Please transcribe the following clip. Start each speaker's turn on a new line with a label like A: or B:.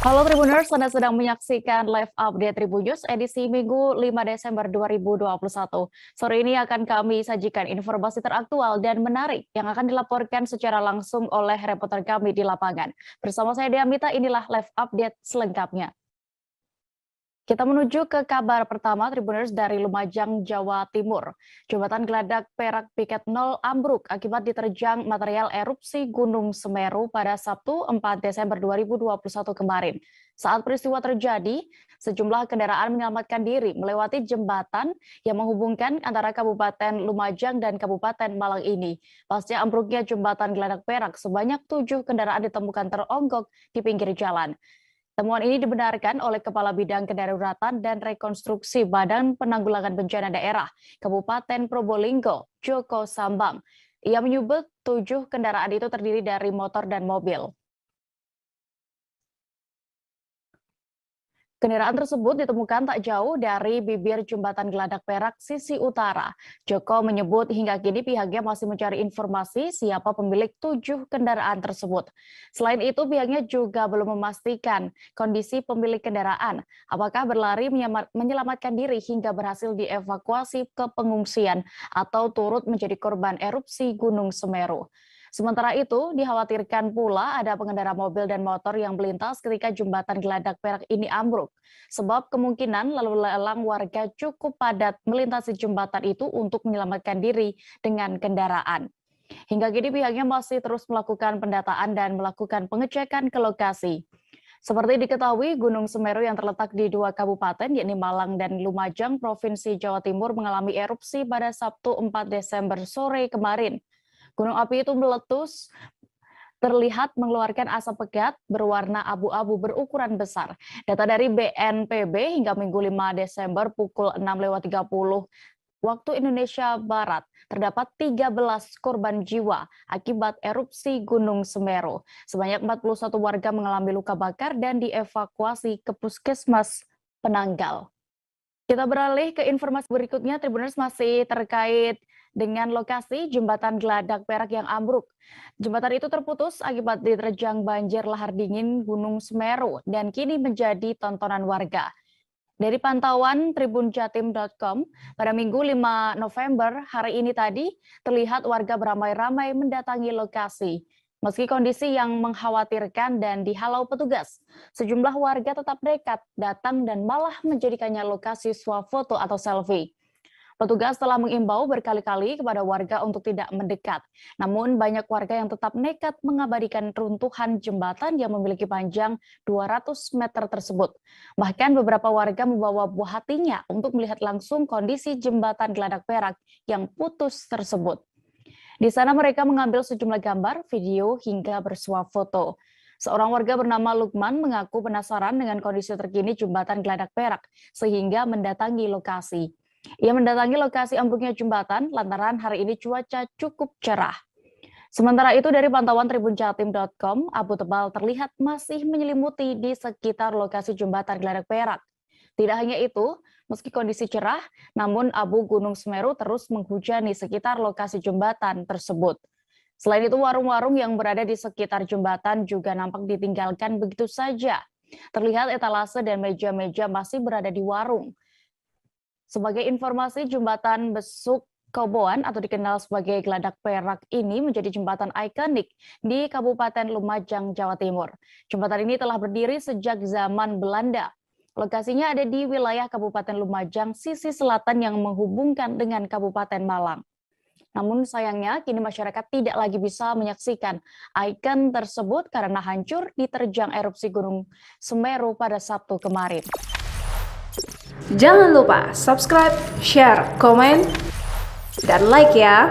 A: Halo Tribuners, Anda sedang menyaksikan live update Tribun News edisi Minggu 5 Desember 2021. Sore ini akan kami sajikan informasi teraktual dan menarik yang akan dilaporkan secara langsung oleh reporter kami di lapangan. Bersama saya Diamita, inilah live update selengkapnya. Kita menuju ke kabar pertama Tribuners dari Lumajang, Jawa Timur. Jembatan Geladak Perak Piket 0 ambruk akibat diterjang material erupsi Gunung Semeru pada Sabtu 4 Desember 2021 kemarin. Saat peristiwa terjadi, sejumlah kendaraan menyelamatkan diri melewati jembatan yang menghubungkan antara Kabupaten Lumajang dan Kabupaten Malang ini. Pasca ambruknya jembatan Geladak Perak, sebanyak 7 kendaraan ditemukan teronggok di pinggir jalan. Temuan ini dibenarkan oleh Kepala Bidang Kedaruratan dan Rekonstruksi Badan Penanggulangan Bencana Daerah Kabupaten Probolinggo, Joko Sambang. Ia menyebut 7 kendaraan itu terdiri dari motor dan mobil. Kendaraan tersebut ditemukan tak jauh dari bibir jembatan Geladak Perak sisi utara. Joko menyebut hingga kini pihaknya masih mencari informasi siapa pemilik 7 kendaraan tersebut. Selain itu pihaknya juga belum memastikan kondisi pemilik kendaraan, apakah berlari menyelamatkan diri hingga berhasil dievakuasi ke pengungsian atau turut menjadi korban erupsi Gunung Semeru. Sementara itu, dikhawatirkan pula ada pengendara mobil dan motor yang melintas ketika jembatan Geladak Perak ini ambruk. Sebab kemungkinan lalu lalang warga cukup padat melintasi jembatan itu untuk menyelamatkan diri dengan kendaraan. Hingga kini pihaknya masih terus melakukan pendataan dan melakukan pengecekan ke lokasi. Seperti diketahui, Gunung Semeru yang terletak di 2 kabupaten, yakni Malang dan Lumajang, Provinsi Jawa Timur mengalami erupsi pada Sabtu 4 Desember sore kemarin. Gunung api itu meletus, terlihat mengeluarkan asap pekat berwarna abu-abu berukuran besar. Data dari BNPB hingga Minggu 5 Desember pukul 6.30 waktu Indonesia Barat, terdapat 13 korban jiwa akibat erupsi Gunung Semeru. Sebanyak 41 warga mengalami luka bakar dan dievakuasi ke Puskesmas Penanggal. Kita beralih ke informasi berikutnya, Tribuners masih terkait dengan lokasi jembatan Geladak Perak yang ambruk. Jembatan itu terputus akibat diterjang banjir lahar dingin Gunung Semeru dan kini menjadi tontonan warga. Dari pantauan tribunjatim.com, pada Minggu 5 November hari ini tadi, terlihat warga beramai-ramai mendatangi lokasi. Meski kondisi yang mengkhawatirkan dan dihalau petugas, sejumlah warga tetap nekat datang dan malah menjadikannya lokasi swafoto atau selfie. Petugas telah mengimbau berkali-kali kepada warga untuk tidak mendekat. Namun banyak warga yang tetap nekat mengabadikan runtuhan jembatan yang memiliki panjang 200 meter tersebut. Bahkan beberapa warga membawa buah hatinya untuk melihat langsung kondisi jembatan Geladak Perak yang putus tersebut. Di sana mereka mengambil sejumlah gambar, video, hingga bersuah foto. Seorang warga bernama Lukman mengaku penasaran dengan kondisi terkini jembatan Geladak Perak, sehingga mendatangi lokasi. Ia mendatangi lokasi ambruknya jembatan lantaran hari ini cuaca cukup cerah. Sementara itu dari pantauan tribunjatim.com, abu tebal terlihat masih menyelimuti di sekitar lokasi jembatan Geladak Perak. Tidak hanya itu, meski kondisi cerah, namun abu Gunung Semeru terus menghujani sekitar lokasi jembatan tersebut. Selain itu, warung-warung yang berada di sekitar jembatan juga nampak ditinggalkan begitu saja. Terlihat etalase dan meja-meja masih berada di warung. Sebagai informasi, jembatan Besuk Koboan atau dikenal sebagai Geladak Perak ini menjadi jembatan ikonik di Kabupaten Lumajang, Jawa Timur. Jembatan ini telah berdiri sejak zaman Belanda. Lokasinya ada di wilayah Kabupaten Lumajang, sisi selatan yang menghubungkan dengan Kabupaten Malang. Namun sayangnya kini masyarakat tidak lagi bisa menyaksikan ikon tersebut karena hancur diterjang erupsi Gunung Semeru pada Sabtu kemarin.
B: Jangan lupa subscribe, share, komen, dan like ya.